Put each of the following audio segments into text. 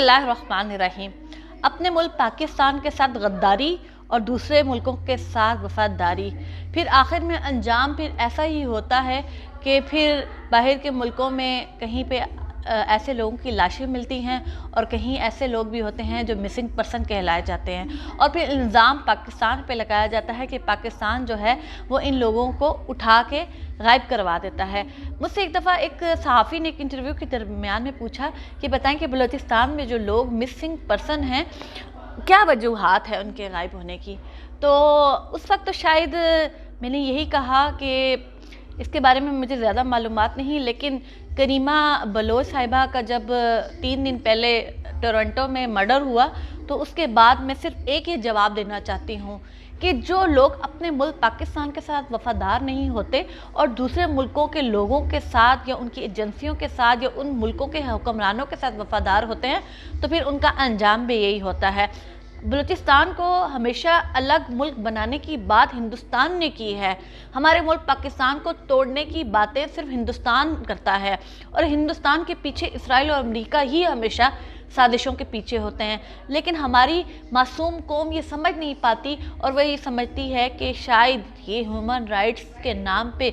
बिस्मिल्लाहिर्रहमानिर्रहीम। अपने मुल्क पाकिस्तान के साथ गद्दारी और दूसरे मुल्कों के साथ वफादारी, फिर आखिर में अंजाम फिर ऐसा ही होता है कि फिर बाहर के मुल्कों में कहीं पे ऐसे लोगों की लाशें मिलती हैं और कहीं ऐसे लोग भी होते हैं जो मिसिंग पर्सन कहलाए जाते हैं और फिर इल्ज़ाम पाकिस्तान पे लगाया जाता है कि पाकिस्तान जो है वो इन लोगों को उठा के गायब करवा देता है। मुझसे एक दफ़ा एक सहाफ़ी ने एक इंटरव्यू के दरमियान में पूछा कि बताएं कि बलूचिस्तान में जो लोग मिसिंग पर्सन हैं क्या वजूहात है उनके गायब होने की। तो उस वक्त तो शायद मैंने यही कहा कि इसके बारे में मुझे ज़्यादा मालूमात नहीं, लेकिन करीमा बलोच साहिबा का जब 3 दिन पहले टोरंटो में मर्डर हुआ तो उसके बाद मैं सिर्फ एक ही जवाब देना चाहती हूँ कि जो लोग अपने मुल्क पाकिस्तान के साथ वफ़ादार नहीं होते और दूसरे मुल्कों के लोगों के साथ या उनकी एजेंसियों के साथ या उन मुल्कों के हुक्मरानों के साथ वफ़ादार होते हैं तो फिर उनका अंजाम भी यही होता है। बलूचिस्तान को हमेशा अलग मुल्क बनाने की बात हिंदुस्तान ने की है। हमारे मुल्क पाकिस्तान को तोड़ने की बातें सिर्फ हिंदुस्तान करता है और हिंदुस्तान के पीछे इसराइल और अमेरिका ही हमेशा साजिशों के पीछे होते हैं। लेकिन हमारी मासूम कौम ये समझ नहीं पाती और वह ये समझती है कि शायद ये ह्यूमन राइट्स के नाम पे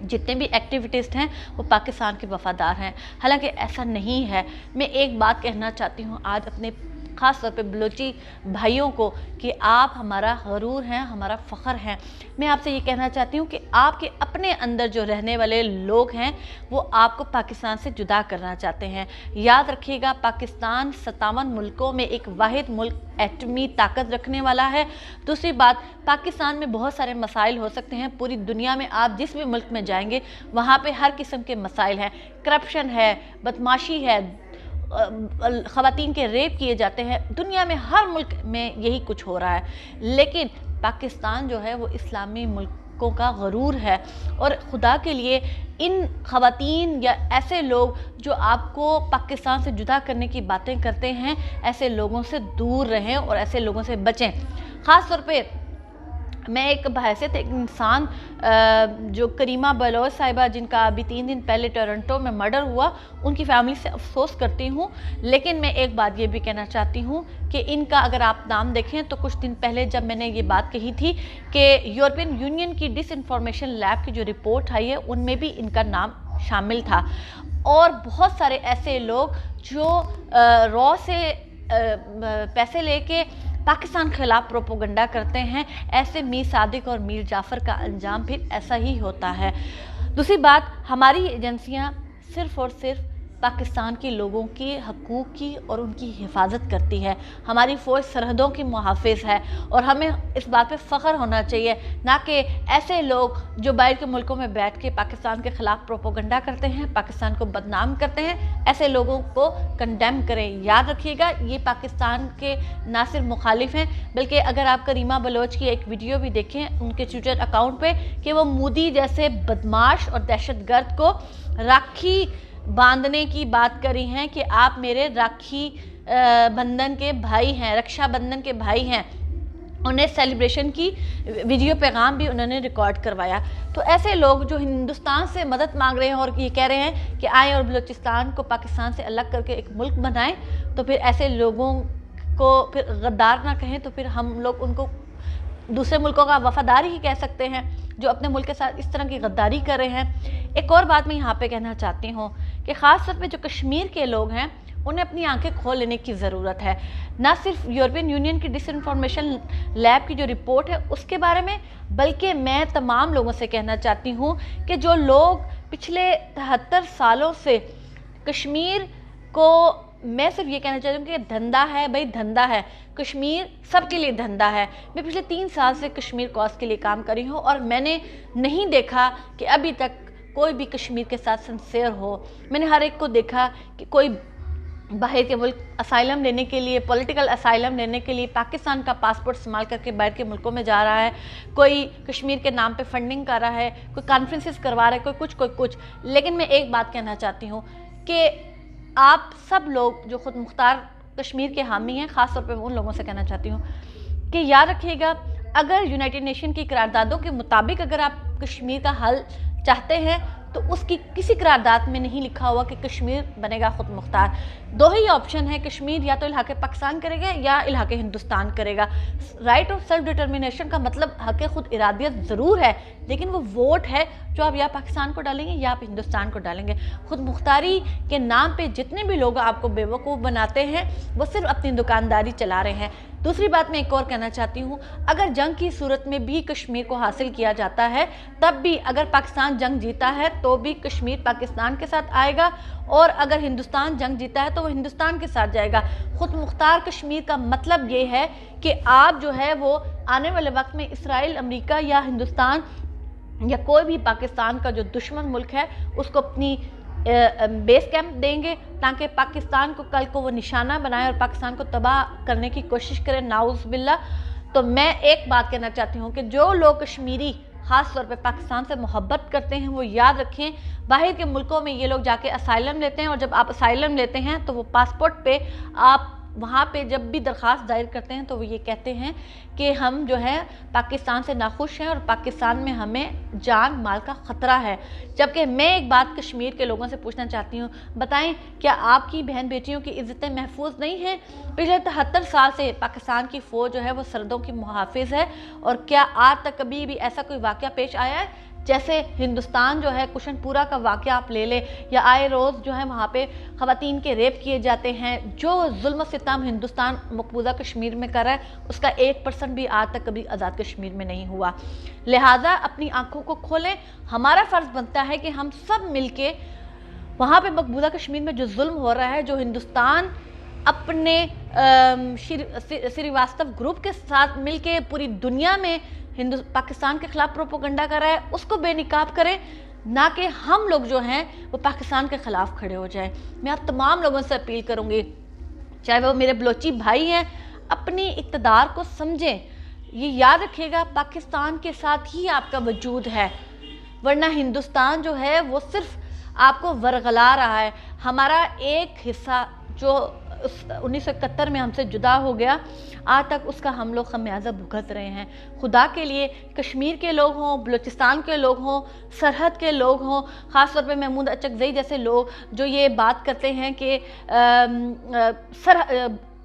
जितने भी एक्टिविटिस्ट हैं वो पाकिस्तान के वफ़ादार हैं, हालांकि ऐसा नहीं है। मैं एक बात कहना चाहती हूँ आज अपने ख़ास तौर पे बलोची भाइयों को कि आप हमारा गरूर हैं, हमारा फ़ख्र हैं। मैं आपसे ये कहना चाहती हूँ कि आपके अपने अंदर जो रहने वाले लोग हैं वो आपको पाकिस्तान से जुदा करना चाहते हैं। याद रखिएगा पाकिस्तान 57 मुल्कों में एक वाहिद मुल्क एटमी ताकत रखने वाला है। दूसरी बात, पाकिस्तान में बहुत सारे मसाइल हो सकते हैं, पूरी दुनिया में आप जिस भी मुल्क में जाएंगे वहाँ पे हर किस्म के मसाइल हैं, करप्शन है, बदमाशी है, ख़वातीन के रेप किए जाते हैं, दुनिया में हर मुल्क में यही कुछ हो रहा है। लेकिन पाकिस्तान जो है वो इस्लामी मुल्कों का गरूर है और खुदा के लिए इन ख़वातीन या ऐसे लोग जो आपको पाकिस्तान से जुदा करने की बातें करते हैं ऐसे लोगों से दूर रहें और ऐसे लोगों से बचें। ख़ास तौर पे मैं एक बहैसियत एक इंसान जो करीमा बलोच साहिबा जिनका अभी 3 दिन पहले टोरंटो में मर्डर हुआ उनकी फैमिली से अफसोस करती हूँ, लेकिन मैं एक बात ये भी कहना चाहती हूँ कि इनका अगर आप नाम देखें तो कुछ दिन पहले जब मैंने ये बात कही थी कि यूरोपियन यूनियन की डिसइंफॉर्मेशन लैब की जो रिपोर्ट आई है उनमें भी इनका नाम शामिल था और बहुत सारे ऐसे लोग जो रॉ से पैसे लेके पाकिस्तान के खिलाफ प्रोपोगंडा करते हैं, ऐसे मीर सादिक और मीर जाफ़र का अंजाम फिर ऐसा ही होता है। दूसरी बात, हमारी एजेंसियां सिर्फ़ और सिर्फ पाकिस्तान के लोगों के हकूक़ की और उनकी हिफाजत करती है। हमारी फ़ौज सरहदों की मुहाफ़िज़ है और हमें इस बात पे फ़ख्र होना चाहिए, ना कि ऐसे लोग जो बाहर के मुल्कों में बैठ के पाकिस्तान के ख़िलाफ़ प्रोपोगंडा करते हैं, पाकिस्तान को बदनाम करते हैं, ऐसे लोगों को कंडेम करें। याद रखिएगा ये पाकिस्तान के ना सिर्फ मुखालिफ हैं बल्कि अगर आप करीमा बलोच की एक वीडियो भी देखें उनके ट्विटर अकाउंट पे कि वो मोदी जैसे बदमाश और दहशतगर्द को राखी बांधने की बात करी हैं कि आप मेरे राखी बंधन के भाई हैं, रक्षाबंधन के भाई हैं। उन्हें सेलिब्रेशन की वीडियो पैगाम भी उन्होंने रिकॉर्ड करवाया। तो ऐसे लोग जो हिंदुस्तान से मदद मांग रहे हैं और ये कह रहे हैं कि आएँ और बलूचिस्तान को पाकिस्तान से अलग करके एक मुल्क बनाएं, तो फिर ऐसे लोगों को फिर गद्दार ना कहें तो फिर हम लोग उनको दूसरे मुल्कों का वफ़ादार ही कह सकते हैं जो अपने मुल्क के साथ इस तरह की गद्दारी कर रहे हैं। एक और बात मैं यहाँ पे कहना चाहती हूँ कि ख़ास तौर पे जो कश्मीर के लोग हैं उन्हें अपनी आंखें खोल लेने की ज़रूरत है। ना सिर्फ यूरोपियन यूनियन की डिसइंफॉर्मेशन लैब की जो रिपोर्ट है उसके बारे में, बल्कि मैं तमाम लोगों से कहना चाहती हूँ कि जो लोग पिछले 73 सालों से कश्मीर को, मैं सिर्फ ये कहना चाहती हूँ कि धंधा है भाई, धंधा है, कश्मीर सबके लिए धंधा है। मैं पिछले 3 साल से कश्मीर कॉज के लिए काम कर रही हूँ और मैंने नहीं देखा कि अभी तक कोई भी कश्मीर के साथ सिंसियर हो। मैंने हर एक को देखा कि कोई बाहर के मुल्क असाइलम लेने के लिए, पॉलिटिकल असाइलम लेने के लिए पाकिस्तान का पासपोर्ट इस्तेमाल करके बाहर के मुल्कों में जा रहा है, कोई कश्मीर के नाम पे फंडिंग कर रहा है, कोई कॉन्फ्रेंसेस करवा रहा है, कोई कुछ। लेकिन मैं एक बात कहना चाहती हूँ कि आप सब लोग जो खुद मुख्तार कश्मीर के हामी हैं, ख़ास तौर पे उन लोगों से कहना चाहती हूँ कि याद रखिएगा अगर यूनाइटेड नेशन की करारदादों के मुताबिक अगर आप कश्मीर का हल चाहते हैं तो उसकी किसी करारदाद में नहीं लिखा हुआ कि कश्मीर बनेगा खुद मुख्तार। दो ही ऑप्शन है, कश्मीर या तो इलाके पाकिस्तान करेगा या इलाके हिंदुस्तान करेगा। राइट ऑफ सेल्फ डिटर्मिनेशन का मतलब हक खुद इरादियत ज़रूर है, लेकिन वो वोट है जो आप या पाकिस्तान को डालेंगे या आप हिंदुस्तान को डालेंगे। खुद मुख्तारी के नाम पे जितने भी लोग आपको बेवकूफ़ बनाते हैं वो सिर्फ अपनी दुकानदारी चला रहे हैं। दूसरी बात मैं एक और कहना चाहती हूँ, अगर जंग की सूरत में भी कश्मीर को हासिल किया जाता है, तब भी अगर पाकिस्तान जंग जीता है तो भी कश्मीर पाकिस्तान के साथ आएगा, और अगर हिंदुस्तान जंग जीता है तो वो हिंदुस्तान के साथ जाएगा। खुद मुख्तार कश्मीर का मतलब ये है कि आप जो है वो आने वाले वक्त में इसराइल, अमेरिका या हिंदुस्तान या कोई भी पाकिस्तान का जो दुश्मन मुल्क है उसको अपनी बेस कैंप देंगे, ताकि पाकिस्तान को कल को वो निशाना बनाए और पाकिस्तान को तबाह करने की कोशिश करें, नाउज़ बिल्ला। तो मैं एक बात कहना चाहती हूँ कि जो लोग कश्मीरी ख़ास तौर पे पाकिस्तान से मोहब्बत करते हैं वो याद रखें, बाहर के मुल्कों में ये लोग जाके असाइलम लेते हैं, और जब आप असाइलम लेते हैं तो वो पासपोर्ट पे आप वहाँ पे जब भी दरख्वास्त दायर करते हैं तो वो ये कहते हैं कि हम जो है पाकिस्तान से नाखुश हैं और पाकिस्तान में हमें जान माल का ख़तरा है। जबकि मैं एक बात कश्मीर के लोगों से पूछना चाहती हूँ, बताएं क्या आपकी बहन बेटियों की इज़्ज़तें महफूज नहीं हैं? पिछले 73 साल से पाकिस्तान की फ़ौज जो है वो सरहदों की मुहाफ़िज़ है, और क्या आज तक कभी भी ऐसा कोई वाक़या पेश आया है? जैसे हिंदुस्तान जो है कुशनपुरा का वाक़या आप ले लें, या आए रोज़ जो है वहाँ पे ख़वातीन के रेप किए जाते हैं। जो जुल्म सितम हिंदुस्तान मकबूजा कश्मीर में कर रहा है उसका 1% भी आज तक कभी आज़ाद कश्मीर में नहीं हुआ। लिहाजा अपनी आँखों को खोलें। हमारा फ़र्ज़ बनता है कि हम सब मिल के वहाँ पर मकबूजा कश्मीर में जो जुल्म हो रहा है, जो हिंदुस्तान अपने श्रीवास्तव ग्रुप के साथ मिल के पूरी दुनिया में पाकिस्तान के खिलाफ प्रोपोगंडा कर रहा है, उसको बेनिकाब करें, ना कि हम लोग जो हैं वो पाकिस्तान के खिलाफ खड़े हो जाएं। मैं आप तमाम लोगों से अपील करूंगी, चाहे वो मेरे बलोची भाई हैं, अपनी इक़्तिदार को समझें। ये याद रखिएगा पाकिस्तान के साथ ही आपका वजूद है, वरना हिंदुस्तान जो है वो सिर्फ आपको वरगला रहा है। हमारा एक हिस्सा जो 1971 में हमसे जुदा हो गया, आज तक उसका हम लोग खमियाजा भुगत रहे हैं। खुदा के लिए कश्मीर के लोग हों, बलूचिस्तान के लोग हों, सरहद के लोग हों, ख़ास तौर पे महमूद अचकज़ई जैसे लोग जो ये बात करते हैं कि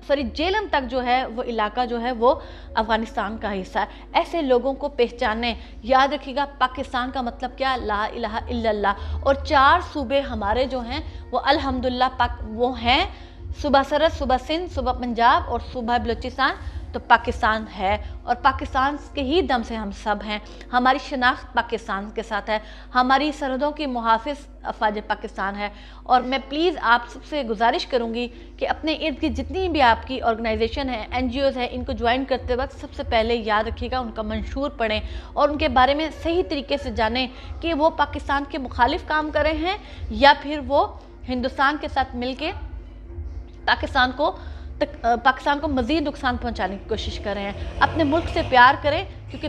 जेलम तक जो है वो इलाका जो है वो अफ़गानिस्तान का हिस्सा है, ऐसे लोगों को पहचानें। याद रखिएगा पाकिस्तान का मतलब क्या, ला इलाहा इल्लल्लाह। और 4 सूबे हमारे जो हैं वो अल्हम्दुलिल्लाह वो हैं, सूबा सरहद, सूबा सिंध, सूबा पंजाब और सूबा बलूचिस्तान तो पाकिस्तान है, और पाकिस्तान के ही दम से हम सब हैं। हमारी शनाख्त पाकिस्तान के साथ है, हमारी सरहदों की मुहाफ़िज़ अफ़वाज पाकिस्तान है। और मैं प्लीज़ आप सबसे गुजारिश करूँगी कि अपने इर्द गिर्द जितनी भी आपकी ऑर्गेनाइजेशन है, NGOs है, इनको ज्वाइन करते वक्त सबसे पहले याद रखिएगा उनका मंशूर पढ़ें और उनके बारे में सही तरीके से जानें कि वो पाकिस्तान के मुखालिफ काम कर रहे हैं या फिर वो हिंदुस्तान के साथ मिल के पाकिस्तान को मज़ीद नुकसान पहुंचाने की कोशिश कर रहे हैं। अपने मुल्क से प्यार करें, क्योंकि